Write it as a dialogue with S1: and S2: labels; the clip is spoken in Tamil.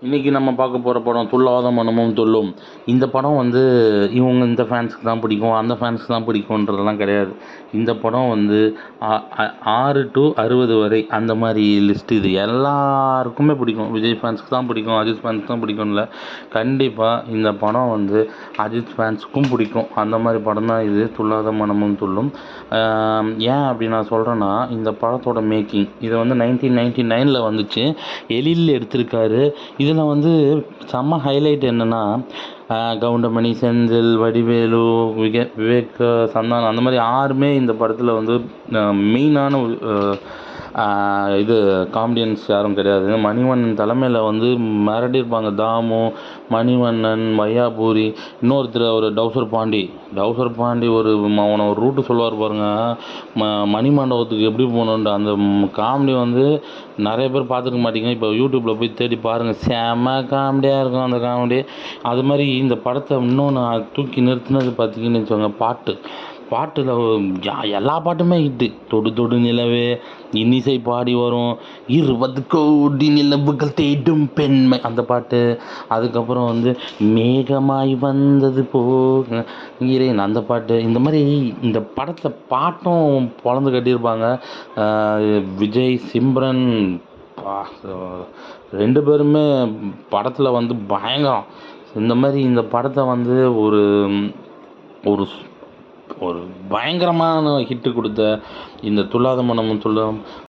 S1: இன்றைக்கி நம்ம பார்க்க போகிற படம் துள்ளாத மனமும் துள்ளும். இந்த படம் வந்து இவங்க இந்த ஃபேன்ஸுக்கு தான் பிடிக்கும், அந்த ஃபேன்ஸுக்கு தான் பிடிக்குன்றதெல்லாம் கிடையாது. இந்த படம் வந்து 6 to 60 வரை அந்த மாதிரி லிஸ்ட். இது எல்லாருக்குமே பிடிக்கும். விஜய் ஃபேன்ஸுக்கு தான் பிடிக்கும், அஜித் ஃபேன்ஸுக்கு தான் பிடிக்கும்னு இல்லை. கண்டிப்பாக இந்த படம் வந்து அஜித் ஃபேன்ஸுக்கும் பிடிக்கும். அந்த மாதிரி படம் தான் இது துள்ளாத மனமும் துள்ளும். ஏன் அப்படி நான் சொல்கிறேன்னா, இந்த படத்தோட மேக்கிங் இது வந்து 1999 வந்துச்சு. எழில் எடுத்திருக்காரு. இதில் வந்து செம்ம ஹைலைட் என்னென்னா, கவுண்டமணி, செந்தில், வடிவேலு, விவேக், சந்தானம் அந்த மாதிரி யாருமே இந்த படத்தில் வந்து மெயினான இது காமெடியன்ஸ் யாரும் கிடையாது. மணிவண்ணன் தலைமையில் வந்து மிரட்டியிருப்பாங்க. தாமு, மணிவண்ணன், வையாபூரி, இன்னொருத்தர் அவர் டவுசர் பாண்டி அவனை ஒரு ரூட்டு சொல்லுவார் பாருங்க, மணிமண்டபத்துக்கு எப்படி போகணுன்ட்டு. அந்த காமெடி வந்து நிறைய பேர் பார்த்துருக்க மாட்டீங்க. இப்போ யூடியூப்பில் போய் தேடி பாருங்கள், செம்ம காமெடியாக இருக்கும் அந்த காமெடி. அது மாதிரி இந்த படத்தை இன்னொன்று தூக்கி நிறுத்தினது பார்த்தீங்கன்னு வச்சுக்கோங்க, பாட்டில் எல்லா பாட்டுமே ஹிட்டு. தொடு தொடு நிலவே, இன்னிசை பாடி வரும், 20 கோடி நிலவுகள் தேடும் பெண்மை அந்த பாட்டு. அதுக்கப்புறம் வந்து மேகமாய் வந்தது போகிறேன் அந்த பாட்டு. இந்த மாதிரி இந்த படத்தை பாட்டும் பொழந்து கட்டியிருப்பாங்க. விஜய், சிம்ரன் 2 பேருமே படத்தில் வந்து பயங்கரம். இந்த மாதிரி இந்த படத்தை வந்து ஒரு ஒரு ஒரு பயங்கரமான ஹிட்டு கொடுத்த இந்த துள்ளாத மனமும் துள்ளும்